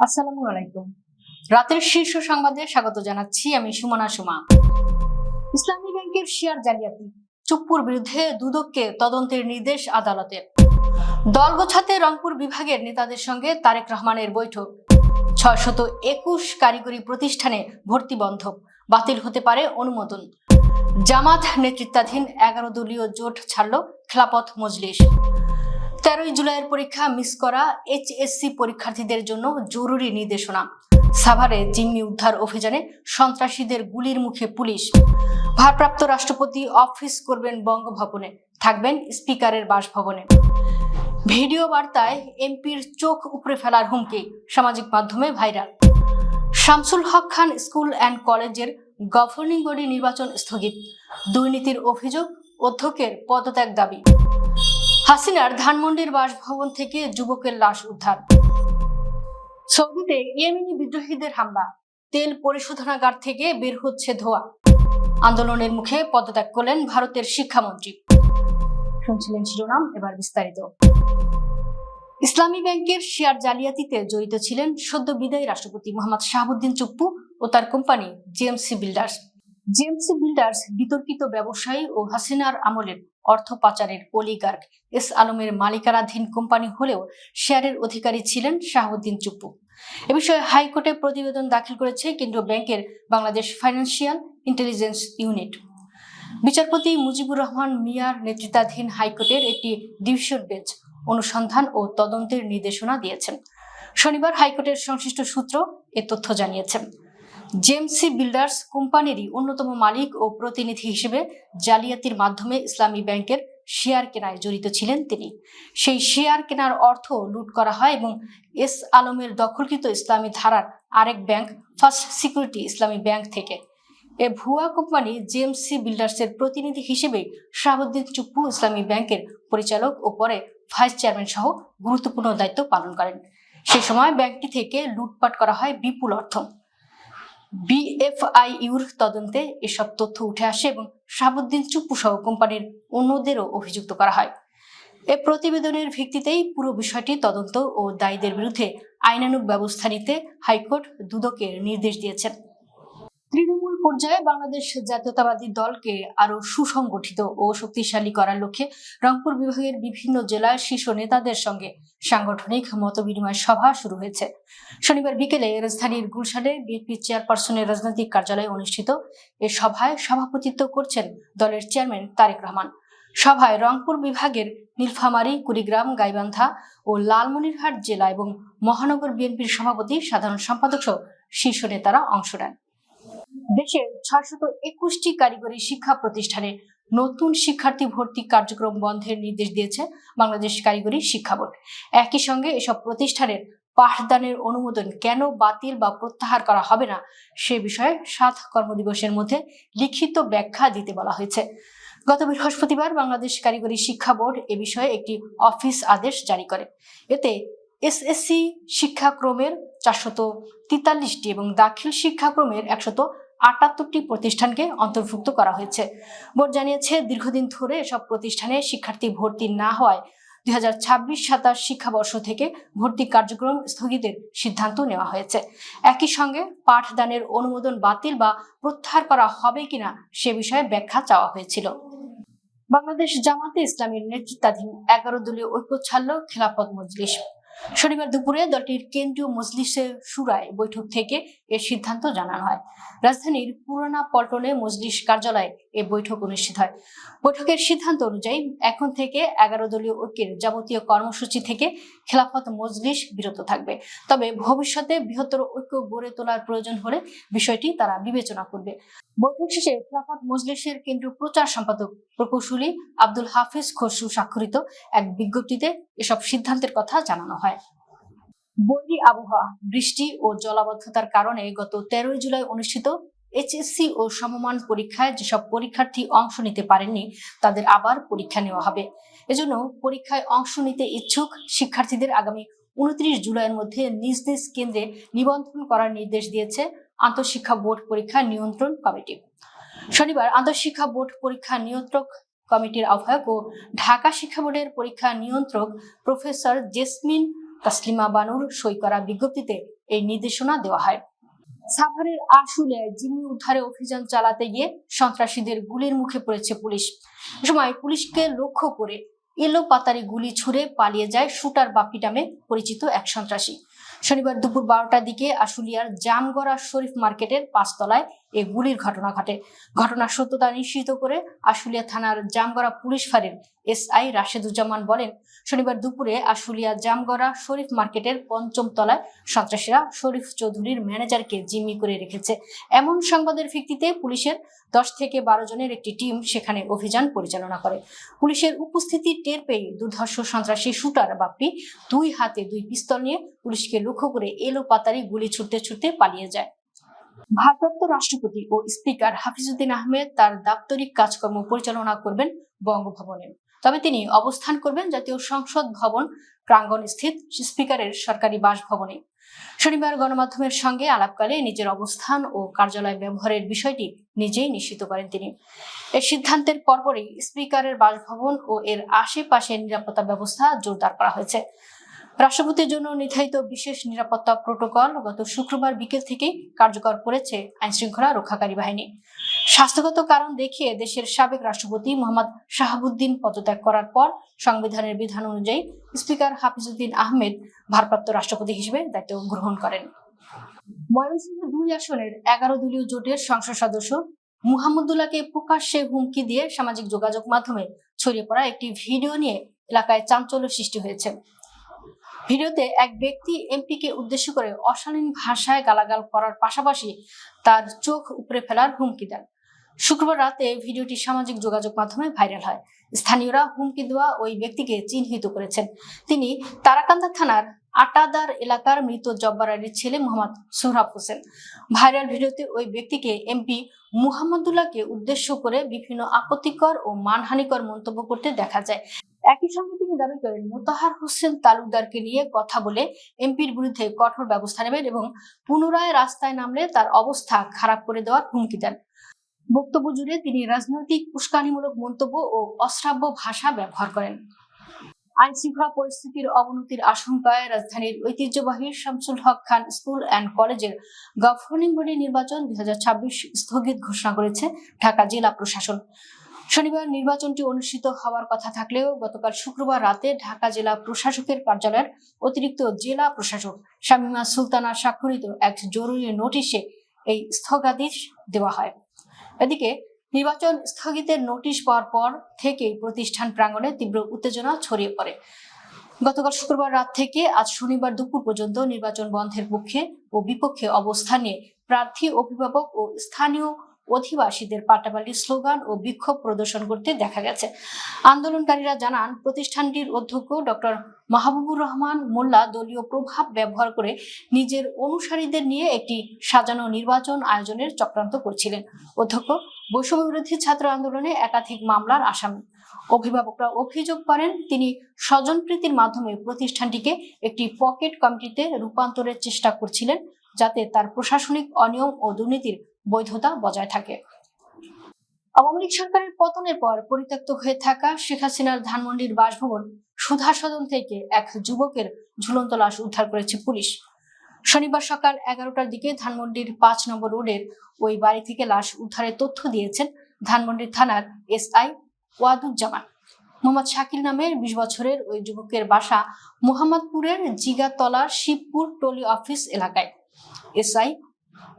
আসসালামু আলাইকুম। রাতের শীর্ষ সংবাদে স্বাগত জানাচ্ছি আমি সুমনা সুমা। ইসলামী ব্যাংকের শেয়ার জালিয়াতি, চুপ্পুর বিরুদ্ধে দুদককে তদন্তের নির্দেশ আদালতের। দল গোছাতে রংপুর বিভাগের নেতাদের সঙ্গে তারেক রহমানের বৈঠক। 621 কারিগরি প্রতিষ্ঠানে ভর্তি বন্ধ, বাতিল হতে পারে অনুমোদন। জামাত নেতৃত্বাধীন 11 দলীয় জোট ছাড়ল খেলাফত মজলিস। 13 জুলাইয়ের পরীক্ষা মিস করা এইচএসসি পরীক্ষার্থীদের জন্য জরুরি নির্দেশনা। সাভারে জিম্মি উদ্ধার অভিযানে সন্ত্রাসীদের গুলির মুখে পুলিশ। ভারপ্রাপ্ত রাষ্ট্রপতি অফিস করবেন বঙ্গভবনে, থাকবেন স্পিকারের বাসভবনে। ভিডিও বার্তায় এমপির চোখ উপড়ে ফেলার হুমকি, সামাজিক মাধ্যমে viral. Shamsul Haque Khan school and কলেজের গভর্নিং বডি নির্বাচন স্থগিত, দুর্নীতির অভিযোগ, অধ্যক্ষের পদত্যাগ দাবি। হাসিনার ধানমন্ডির বাসভবন থেকে যুবকের লাশ উদ্ধার। সৌদিতে ইয়েমেনি বিদ্রোহীদের হামলা, তেল পরিশোধনাগার থেকে বের হচ্ছে ধোঁয়া। আন্দোলনের মুখে পদত্যাগ করলেন ভারতের শিক্ষামন্ত্রী। শুনছিলেন শিরোনাম, এবার বিস্তারিত। ইসলামী ব্যাংকের শেয়ার জালিয়াতিতে জড়িত ছিলেন সদ্য বিদায়ী রাষ্ট্রপতি মোহাম্মদ শাহাবুদ্দিন চুপ্পু ও তার company JMC builders. JMC builders বিতর্কিত ব্যবসায়ী ও হাসিনার আমলের অর্থ পাচারের অলিগার্ক এস আলমের মালিকানাধীন কোম্পানি হলেও শেয়ারের অধিকারী ছিলেন শাহাবুদ্দিন চুপ্পু। এ বিষয়ে হাইকোর্টে প্রতিবেদন দাখিল করেছে কেন্দ্রীয় ব্যাংকের বাংলাদেশ ফাইন্যান্সিয়াল ইন্টেলিজেন্স ইউনিট। বিচারপতি মুজিবুর রহমান মিয়ার নেতৃত্বাধীন হাইকোর্টের একটি ডিভিশন বেঞ্চ অনুসন্ধান ও তদন্তের নির্দেশনা দিয়েছেন। শনিবার হাইকোর্টের সংশ্লিষ্ট সূত্র এ তথ্য জানিয়েছেন। জেএমসি বিল্ডার্স কোম্পানিরই অন্যতম মালিক ও প্রতিনিধি হিসেবে জালিয়াতির মাধ্যমে ইসলামী ব্যাংকের শেয়ার কেনায় জড়িত ছিলেন তিনি। সেই শেয়ার কেনার অর্থ লুট করা হয় এবং এস আলমের দখলকৃত ইসলামী ধারার আরেক ব্যাংক ফার্স্ট সিকিউরিটি ইসলামী ব্যাংক থেকে। এ ভুয়া কোম্পানি জেএমসি বিল্ডার্সের প্রতিনিধি হিসেবে শাহাবুদ্দিন চুপ্পু ইসলামী ব্যাংকের পরিচালক ও পরে ভাইস চেয়ারম্যান সহ গুরুত্বপূর্ণ দায়িত্ব পালন করেন। সেই সময় ব্যাংকটি থেকে লুটপাট করা হয় বিপুল অর্থ। বিএফআইইউর তদন্তে এসব তথ্য উঠে আসে এবং শাহাবুদ্দিন চুপ্পু সহ কোম্পানির অন্যদেরও অভিযুক্ত করা হয়। এ প্রতিবেদনের ভিত্তিতেই পুরো বিষয়টি তদন্ত ও দায়ীদের বিরুদ্ধে আইনানুগ ব্যবস্থা নিতে হাইকোর্ট দুদকে নির্দেশ দিয়েছেন। তৃণমূল পর্যায়ে বাংলাদেশ জাতীয়তাবাদী দলকে আরো সুসংগঠিত ও শক্তিশালী করার লক্ষ্যে রংপুর বিভাগের বিভিন্ন জেলার শীর্ষ নেতাদের সঙ্গে সাংগঠনিক মতবিনিময় সভা শুরু হয়েছে। শনিবার বিকেলে রাজধানীর গুলশানে বিএনপি চেয়ারপারসনের রাজনৈতিক কার্যালয়ে অনুষ্ঠিত এ সভায় সভাপতিত্ব করছেন দলের চেয়ারম্যান তারেক রহমান। সভায় রংপুর বিভাগের নীলফামারী, কুড়িগ্রাম, গাইবান্ধা ও লালমনিরহাট জেলা এবং মহানগর বিএনপির সভাপতি, সাধারণ সম্পাদক সহ শীর্ষ নেতারা অংশ নেন। দেশের 621টি কারিগরি শিক্ষা প্রতিষ্ঠানে নতুন শিক্ষার্থী ভর্তি কার্যক্রম বন্ধের নির্দেশ দিয়েছে বাংলাদেশ কারিগরি শিক্ষা বোর্ড। একই সঙ্গে এসব প্রতিষ্ঠানের পাঠদানের অনুমোদন কেন বাতিল বা প্রত্যাহার করা হবে না সে বিষয়ে 7 কর্মদিবসের মধ্যে লিখিত ব্যাখ্যা দিতে বলা হয়েছে। গত বৃহস্পতিবার বাংলাদেশ কারিগরি শিক্ষা বোর্ড এ বিষয়ে একটি অফিস আদেশ জারি করে। এতে এসএসসি শিক্ষাক্রমের 443টি এবং দাখিল শিক্ষাক্রমের 178টি প্রতিষ্ঠানকে অন্তর্ভুক্ত করা হয়েছে। বোর্ড জানিয়েছে, দীর্ঘদিন ধরে এসব প্রতিষ্ঠানে শিক্ষার্থী ভর্তি না হওয়ায় 2026-27 শিক্ষাবর্ষ থেকে ভর্তি কার্যক্রম স্থগিতের সিদ্ধান্ত নেওয়া হয়েছে। একই সঙ্গে পাঠদানের অনুমোদন বাতিল বা প্রত্যাহার করা হবে কিনা সে বিষয়ে ব্যাখ্যা চাওয়া হয়েছিল। বাংলাদেশ জামাতে ইসলামীর নেতৃত্বাধীন 11 দলীয় ঐক্য ছাড়ল খেলাফত মজলিস। শনিবার দুপুরে দলটির কেন্দ্রীয় মজলিসের শুরায় বৈঠক থেকে এর সিদ্ধান্ত জানানো হয়। রাজধানীর পুরানা পল্টনে মজলিস কার্যালয়ে এ বৈঠক অনুষ্ঠিত হয়। বৈঠকের সিদ্ধান্ত অনুযায়ী এখন থেকে 11 দলীয় ঐক্যের যাবতীয় কর্মসূচি থেকে খেলাফত মজলিস বিরত থাকবে। তবে ভবিষ্যতে বৃহত্তর ঐক্য গড়ে তোলার প্রয়োজন হলে বিষয়টি তারা বিবেচনা করবে। বৈঠক শেষে খেলাফত মজলিসের কেন্দ্রীয় প্রচার সম্পাদক প্রকৌশলী আব্দুল হাফিজ খসরু স্বাক্ষরিত এক বিজ্ঞপ্তিতে এসব সিদ্ধান্তের কথা জানানো হয়। বৈরী আবহাওয়া, বৃষ্টি ও জলাবদ্ধতার কারণে গত 13 জুলাই অনুষ্ঠিত এইচএসসি ও সমমান পরীক্ষায় যেসব পরীক্ষার্থী অংশ নিতে পারেননি তাদের আবার পরীক্ষা নেওয়া হবে। এজন্য পরীক্ষায় অংশ নিতে ইচ্ছুক শিক্ষার্থীদের আগামী 29 জুলাইয়ের মধ্যে নিজ নিজ কেন্দ্রে নিবন্ধন করার নির্দেশ দিয়েছে আন্তঃশিক্ষা বোর্ড পরীক্ষা নিয়ন্ত্রণ কমিটি। শনিবার আন্তঃশিক্ষা বোর্ড পরীক্ষা নিয়ন্ত্রক কমিটির আহ্বায়ক ও ঢাকা শিক্ষা বোর্ডের পরীক্ষা নিয়ন্ত্রক প্রফেসর জেসমিন তাসলিমা বানুর সই করা বিজ্ঞপ্তিতে এই নির্দেশনা দেওয়া হয়। সাভারের আশুলিয়ায় জিম্মি উদ্ধারে অভিযান চালাতে গিয়ে সন্ত্রাসীদের গুলির মুখে পড়েছে পুলিশ। এ সময় পুলিশকে লক্ষ্য করে এলো পাতারি গুলি ছুড়ে পালিয়ে যায় শুটার বাপ্পি নামে পরিচিত এক সন্ত্রাসী। শনিবার দুপুর 12টার দিকে আশুলিয়ার জামগড়া শরীফ মার্কেটের 5 তলায় এই গুলির ঘটনা ঘটে। ঘটনার সত্যতা নিশ্চিত করে আশুলিয়া থানার জামগড়া পুলিশ ফাঁড়ির এসআই রাশেদুজ্জামান বলেন, শনিবার দুপুরে আশুলিয়া জামগড়া শরীফ মার্কেটের 5ম তলায় সন্ত্রাসীরা শরীফ চৌধুরীর ম্যানেজারকে জিম্মি করে রেখেছে। এমন সংবাদের ভিত্তিতে পুলিশের 10 থেকে 12 জনের একটি টিম সেখানে অভিযান পরিচালনা করে। পুলিশের উপস্থিতি টের পেয়ে দুর্ধর্ষ সন্ত্রাসী শুটার বাপ্পি 2 হাতে 2 পিস্তল নিয়ে পুলিশকে লক্ষ্য করে এলো পাতারি গুলি ছুটতে ছুটতে পালিয়ে যায়। ভারপ্রাপ্ত রাষ্ট্রপতি ও স্পিকার হাফিজউদ্দিন আহমেদ তার দাপ্তরিক কাজকর্ম পরিচালনা করবেন বঙ্গভবনে, তবে তিনি অবস্থান করবেন জাতীয় সংসদ ভবন প্রাঙ্গণ স্থিত স্পিকারের সরকারি বাসভবনে। শনিবার গণমাধ্যমের সঙ্গে আলাপকালে নিজের অবস্থান ও কার্যালয় ব্যবহারের বিষয়টি নিজেই নিশ্চিত করেন তিনি। এই সিদ্ধান্তের পরপরই স্পিকারের বাসভবন ও এর আশেপাশে নিরাপত্তা ব্যবস্থা জোরদার করা হয়েছে। রাষ্ট্রপতির জন্য নির্ধারিত বিশেষ নিরাপত্তা প্রোটোকল গত শুক্রবার বিকেল থেকেই কার্যকর করেছে আইনশৃঙ্খলা রক্ষাকারী বাহিনী। স্বাস্থ্যগত কারণ দেখিয়ে দেশের সাবেক রাষ্ট্রপতি মোহাম্মদ শাহাবুদ্দিন পদত্যাগ করার পর সংবিধানের বিধান অনুযায়ী স্পিকার হাফিজউদ্দিন আহমেদ ভারপ্রাপ্ত রাষ্ট্রপতি হিসেবে দায়িত্ব গ্রহণ করেন। ময়মনসিংহ 2 আসনের 11 দলীয় জোটের সংসদ সদস্য মুহাম্মদুল্লাহকে প্রকাশ্যে হুমকি দিয়ে সামাজিক যোগাযোগ মাধ্যমে ছড়িয়ে পড়া একটি ভিডিও নিয়ে এলাকায় চাঞ্চল্য সৃষ্টি হয়েছে। ভিডিওতে এক ব্যক্তি এমপিকে উদ্দেশ্য করে অশালীন ভাষায় গালাগাল করার পাশাপাশি তার চোখ উপড়ে ফেলার হুমকি দেন। শুক্রবার রাতে ভিডিওটি সামাজিক যোগাযোগ মাধ্যমে ভাইরাল হয়। স্থানীয়রা হুমকি দেওয়া ওই ব্যক্তিকে চিহ্নিত করেছেন। তিনি তারাকান্দা থানার আটাদার এলাকার মৃত জব্বার আলীর ছেলে মোহাম্মদ সোহরাব হোসেন। ভাইরাল ভিডিওতে ওই ব্যক্তিকে এমপি মুহাম্মদুল্লাহকে উদ্দেশ্য করে বিভিন্ন আপত্তিকর ও মানহানিকর মন্তব্য করতে দেখা যায়। একই সঙ্গে তিনি দাবি করেন, মোতাহার হোসেন তালুকদারকে নিয়ে কথা বলে এমপির বিরুদ্ধে কঠোর ব্যবস্থা নেবেন এবং পুনরায় রাস্তায় নামলে তার অবস্থা খারাপ করে দেওয়ার হুমকি দেন। বক্তব্য জুড়ে তিনি রাজনৈতিক উস্কানিমূলক মন্তব্য ও অশ্রাব্য ভাষা ব্যবহার করেন। আইন শৃঙ্খলা পরিস্থিতির অবনতির আশঙ্কায় রাজধানীর ঐতিহ্যবাহী শামসুল হক খান স্কুল অ্যান্ড কলেজের গভর্নিং বডি নির্বাচন 2026 স্থগিত ঘোষণা করেছে ঢাকা জেলা প্রশাসন। শনিবার নির্বাচনটি অনুষ্ঠিত হওয়ার কথা থাকলেও গতকাল শুক্রবার রাতে ঢাকা জেলা প্রশাসকের কার্যালয়ের অতিরিক্ত জেলা প্রশাসক শামীমা সুলতানা স্বাক্ষরিত এক জরুরি নোটিশে এই স্থগিতাদেশ দেওয়া হয়। এদিকে নির্বাচন স্থগিতের নোটিশ পাওয়ার পর থেকেই প্রতিষ্ঠান প্রাঙ্গণে তীব্র উত্তেজনা ছড়িয়ে পড়ে। গতকাল শুক্রবার রাত থেকে আজ শনিবার দুপুর পর্যন্ত নির্বাচন বন্ধের পক্ষে ও বিপক্ষে অবস্থান নিয়ে প্রার্থী, অভিভাবক ও স্থানীয় অধিবাসীদের পাল্টাপাল্টি স্লোগান ও বিক্ষোভ প্রদর্শন করতে দেখা গেছে। আন্দোলনকারীরা জানান, প্রতিষ্ঠানটির অধ্যক্ষ ডক্টর মাহবুবুর রহমান মোল্লা দলীয় প্রভাব ব্যবহার করে নিজের অনুসারীদের নিয়ে একটি সাজানো নির্বাচন আয়োজনের চক্রান্ত করছিলেন। অধ্যক্ষ বৈষম্য বিরোধী ছাত্র আন্দোলনে একাধিক মামলার আসামি। অভিভাবকরা অভিযোগ করেন, তিনি স্বজনপ্রীতির মাধ্যমে প্রতিষ্ঠানটিকে একটি পকেট কমিটিতে রূপান্তরের চেষ্টা করছিলেন, যাতে তার প্রশাসনিক অনিয়ম ও দুর্নীতির বৈধতা বজায় থাকে। আওয়ামী লীগ সরকারের পতনের পর পরিত্যক্ত হয়ে থাকা শেখ হাসিনার ধানমন্ডির বাসভবন সুধা সদন থেকে এক যুবকের ঝুলন্ত লাশ উদ্ধার করেছে পুলিশ। শনিবার সকাল 11টার দিকে ধানমন্ডির 5 নম্বর রোডের ওই বাড়ি থেকে লাশ উদ্ধারের তথ্য দিয়েছেন ধানমন্ডি থানার এসআই ওয়াদুজ্জামান। মোহাম্মদ শাকিল নামের 20 বছরের ওই যুবকের বাসা মোহাম্মদপুরের জিগাতলার শিবপুর টলি অফিস এলাকায়। এসআই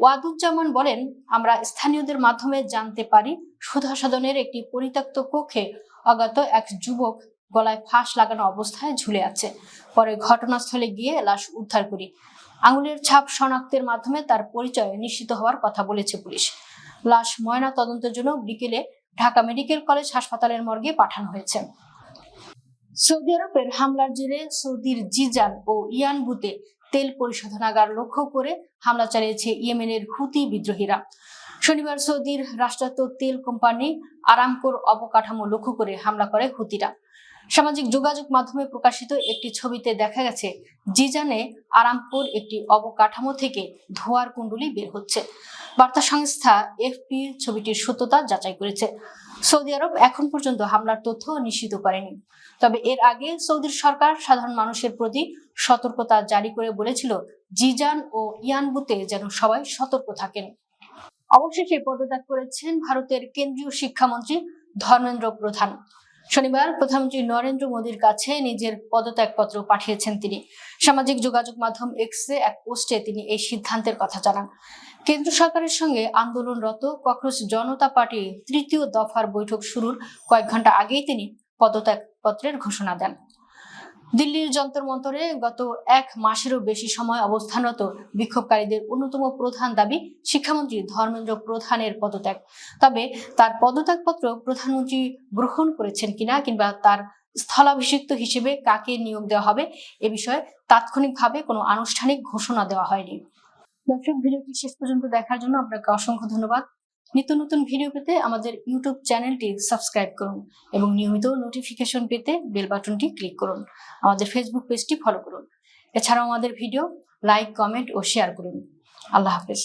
ওয়াদুজ্জামান বলেন, আমরা স্থানীয়দের মাধ্যমে জানতে পারি সুধা সদনের একটি পরিত্যক্ত কক্ষে অজ্ঞাত এক যুবক গলায় ফাঁস লাগানো অবস্থায় ঝুলে আছে। পরে ঘটনাস্থলে গিয়ে লাশ উদ্ধার করি। আঙুলের ছাপ শনাক্তের মাধ্যমে তার পরিচয় নিশ্চিত হওয়ার কথা বলেছে পুলিশ। লাশ ময়না তদন্তের জন্য বিকেলে ঢাকা মেডিকেল কলেজ হাসপাতালের মর্গে পাঠানো হয়েছে। সৌদি আরবের হামলার জেরে সৌদির জিজান ও ইয়ানবুতে তেল পরিশোধনাগার লক্ষ্য করে হামলা চালিয়েছে ইয়েমেনের হুতি বিদ্রোহীরা। শনিবার সৌদির রাষ্ট্রায়ত্ত তেল কোম্পানি আরামকোর অবকাঠামো লক্ষ্য করে হামলা করে হুতিরা। সামাজিক যোগাযোগ মাধ্যমে প্রকাশিত একটি ছবিতে দেখা গেছে জিজানে আরামকোর একটি অবকাঠামো থেকে ধোঁয়ার কুণ্ডলী বের হচ্ছে। বার্তা সংস্থা এফপি ছবিটির সত্যতা যাচাই করেছে। সৌদি আরব এখন পর্যন্ত হামলার তথ্য নিশ্চিত করেনি। তবে এর আগে সৌদির সরকার সাধারণ মানুষের প্রতি সতর্কতা জারি করে বলেছিল জিজান ও ইয়ানবুতে যেন সবাই সতর্ক থাকেন। অবশেষে পদত্যাগ করেছেন ভারতের কেন্দ্রীয় শিক্ষামন্ত্রী ধর্মেন্দ্র প্রধান। শনিবার প্রধানমন্ত্রী নরেন্দ্র মোদীর কাছে নিজের পদত্যাগপত্র পাঠিয়েছেন তিনি। সামাজিক যোগাযোগ মাধ্যম এক্সে এক পোস্টে তিনি এই সিদ্ধান্তের কথা জানান। কেন্দ্র সরকারের সঙ্গে আন্দোলনরত ককরোচ জনতা পার্টির তৃতীয় দফার বৈঠক শুরুর কয়েক ঘন্টা আগেই তিনি পদত্যাগপত্রের ঘোষণা দেন। দিল্লির যন্তর মন্তরে গত 1 মাসেরও বেশি সময় অবস্থানরত বিক্ষোভকারীদের অন্যতম প্রধান দাবি শিক্ষামন্ত্রী ধর্মেন্দ্র প্রধানের পদত্যাগ। তবে তার পদত্যাগপত্র প্রধানমন্ত্রী গ্রহণ করেছেন কিনা কিংবা তার স্থলাভিষিক্ত হিসেবে কাকে নিয়োগ দেওয়া হবে এ বিষয়ে তাৎক্ষণিকভাবে কোনো আনুষ্ঠানিক ঘোষণা দেওয়া হয়নি। দর্শক, ভিডিওটি শেষ পর্যন্ত দেখার জন্য আপনাকে অসংখ্য ধন্যবাদ। নিত্য নতুন ভিডিও পেতে আমাদের ইউটিউব চ্যানেলটি সাবস্ক্রাইব করুন এবং নিয়মিত নোটিফিকেশন পেতে বেল বাটনটি ক্লিক করুন। আমাদের ফেসবুক পেজটি ফলো করুন। এছাড়াও আমাদের ভিডিও লাইক, কমেন্ট ও শেয়ার করুন। আল্লাহ হাফেজ।